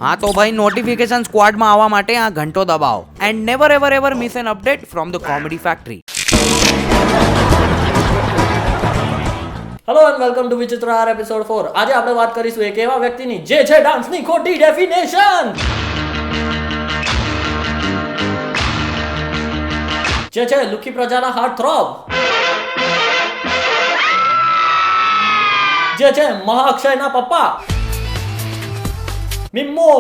હા તો ભાઈ નોટિફિકેશન સ્ક્વોડમાં આવવા માટે આ ઘંટો દબાવો and never ever ever miss N update from the comedy factory. Hello and welcome to વિચિત્ર હાર એપિસોડ 4. આજે આપણે વાત કરીશું એક એવા વ્યક્તિની જે છે ડાન્સની ખોટી ડેફિનેશન, જે છે લુખી પ્રજાના હાર્ટ થ્રોબ, જે છે મહાઅક્ષયના પપ્પા મિમ્મો.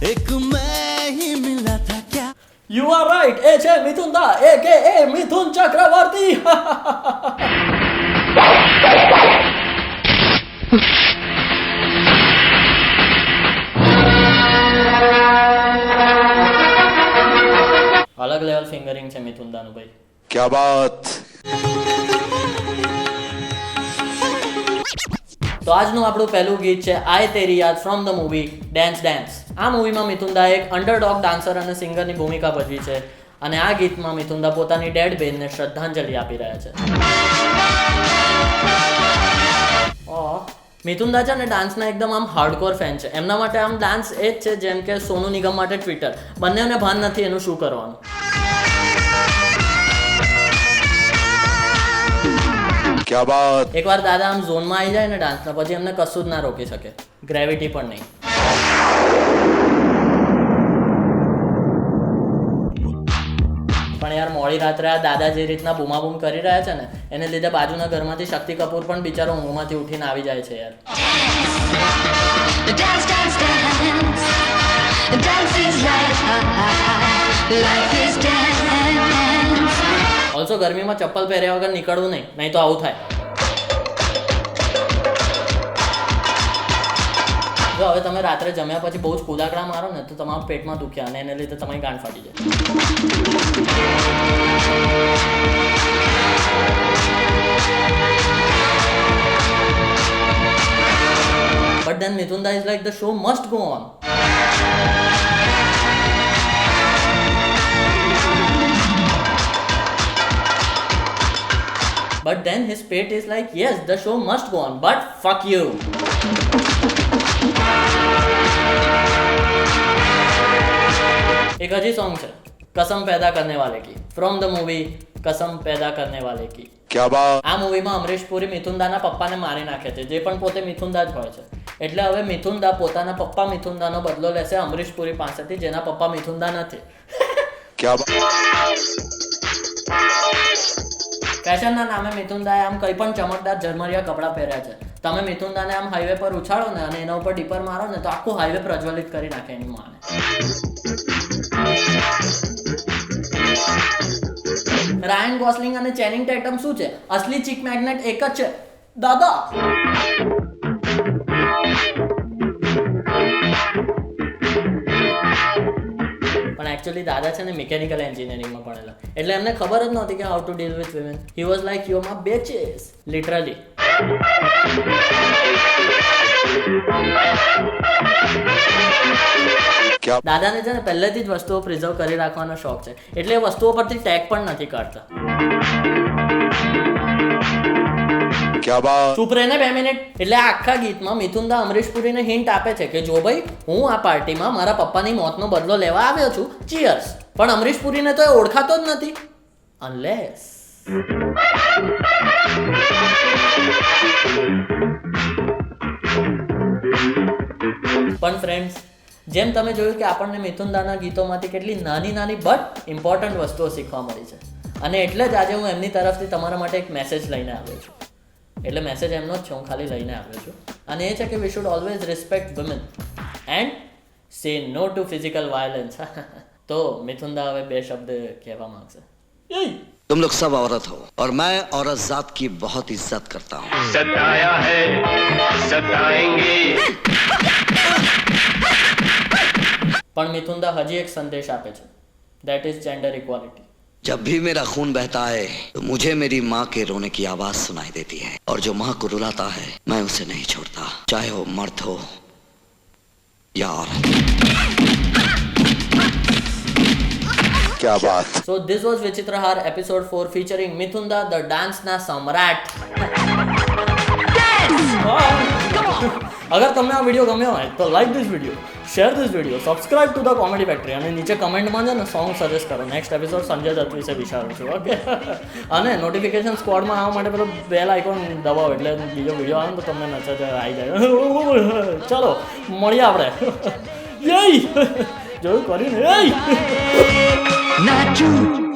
एक मैं ही मिला था क्या યુ આર રાઈટ, એ છે મિથુન દા એકે મિથુન ચક્રવર્તી. અલગ લેવલ ફિંગરિંગ છે મિથુન દાનું ભાઈ. क्या बात. તો આજનું આપણું પહેલું ગીત છે આય તેરી યાદ from the movie Dance Dance. આ મૂવીમાં મિથુનદા એક અંડરડોગ ડાન્સર અને સિંગરની ભૂમિકા ભજવી છે અને આ ગીતમાં મિથુનદા પોતાની ડેડ બેનને શ્રદ્ધાંજલિ આપી રહ્યા છે. મિથુનદા છે ને ડાન્સના એકદમ આમ હાર્ડકોર ફેન છે. એમના માટે આમ ડાન્સ એ જ છે જેમ કે સોનુ નિગમ માટે ટ્વિટર. બંનેને ભાન નથી એનું શું કરવાનું. क्या बात. એકવાર દાદા આમ ઝોનમાં આવી જાય ને ડાન્સના, પછી એમને કશું જ ના રોકી શકે, ગ્રેવિટી પણ નહીં. પણ યાર મોડી રાત્રે આ દાદા જે રીતના બૂમાબૂમ કરી રહ્યા છે ને એને લીધે બાજુના ઘરમાંથી શક્તિ કપૂર પણ બિચારો ઊંઘમાંથી ઉઠીને આવી જાય છે યાર. Dance, dance, dance. Dance is life. Life is dance. Also ગરમીમાં ચપ્પલ પહેર્યા વગર નીકળવું નહીં તો આવું થાય. જો હવે તમે રાત્રે જમ્યા પછી બહુ જ કુદાકડા મારો ને તો તમારા પેટમાં દુખ્યા અને એને લીધે તમારી ગાંઠ ફાટી જાય. But then Mithunda is like the show must go on. But then his fate is like, yes, the show must go on, but fuck you. एक अजी सॉन्ग है कसम पैदा करने वाले की फ्रॉम ધ મૂવી कसम पैदा करने वाले की. क्या बात. આ મૂવીમાં અમરીશ પુરી મિથુનદાના પપ્પાને મારી નાખે છે, જે પણ પોતે મિથુનદા જ હોય છે. એટલે હવે મિથુનદા પોતાના પપ્પા મિથુનદાનો બદલો લેશે અમરીશ પુરી પાસેથી, જેના પપ્પા મિથુનદા નથી. क्या बात. ફેશનના નામે મિથુનદાએ આમ કંઈ પણ ચમકદાર ઝરમરિયા કપડાં પહેર્યા છે. તમે મિથુનદાને આમ હાઈવે પર ઉછાળો ને અને એના ઉપર ડીપર મારો ને તો આખું હાઈવે પ્રજ્વલિત કરી નાખે એની માને. રાયન ગોસલિંગ અને ચેનિંગ ટેટમ શું છે? અસલી ચીક મેગ્નેટ એક જ છે, દાદા. પણ એકચ્યુઅલી દાદા છે ને મિકેનિકલ એન્જિનિયરિંગમાં ભણેલા, એટલે એમને ખબર જ નહોતી કે how to deal with women. He was like you my batches, literally. દાદાને છે ને પહેલેથી જ વસ્તુઓ પ્રિઝર્વ કરી રાખવાનો શોખ છે, એટલે એ વસ્તુઓ પરથી ટેગ પણ નથી કાઢતા. क्या बात. ચૂપ રહે ને 2 મિનિટ. એટલે આ આખા ગીતમાં મિથુનદા અમરીશ પુરીને હિન્ટ આપે છે કે જો ભાઈ હું આ પાર્ટીમાં મારા પપ્પાની મોતનો બદલો લેવા આવ્યો છું, ચીયર્સ. પણ અમરીશ પુરીને તો એ ઓળખાતો જ નથી, અનલેસ પણ ફ્રેન્ડ્સ, જેમ તમે જોયું કે આપણને મિથુનદાના ગીતોમાંથી કેટલી નાની નાની બટ ઇમ્પોર્ટન્ટ વસ્તુઓ શીખવા મળી છે, અને એટલે જ આજે હું એમની તરફથી તમારા માટે એક મેસેજ લઈને આવ્યો છું. એટલે મેસેજ એમનો જ છે, હું ખાલી લઈને આવ્યો છું, અને એ છે કે we should always respect women and say no two physical violence. તો મિથુનદા હવે 2 શબ્દ કહેવા માંગશે. तुम लोग सब औरत हो और मैं औरत जात की बहुत इज्जत करता हूँ. सताया है सताएंगे. પણ મિથુનદા હજી એક સંદેશ આપે છે, ધેટ ઇઝ જેન્ડર ઇક્વાલિટી. जब भी मेरा खून बहता है तो मुझे मेरी माँ के रोने की आवाज सुनाई देती है, और जो माँ को रुलाता है मैं उसे नहीं छोड़ता, चाहे वो मर्द हो या औरत. क्या बात. So this was Vichitra Har episode 4 featuring Mithunda, the dance na samrat. અગર તમને આ વિડીયો ગમ્યો હોય તો like this video, share this video, subscribe to the comedy factory અને નીચે કમેન્ટમાં છે ને સોંગ સજેસ્ટ કરો. નેક્સ્ટ એપિસોડ સંજય દત્ત વિશે વિચારું છું. ઓકે અને નોટિફિકેશન સ્ક્વોડમાં આવવા માટે પેલો બેલ આઇકોન દબાવો એટલે બીજો વિડીયો આવે ને તો તમને મેસેજ આવી જાય. ચલો મળીએ આપણે. યય જોયું કર્યું ને. Not true.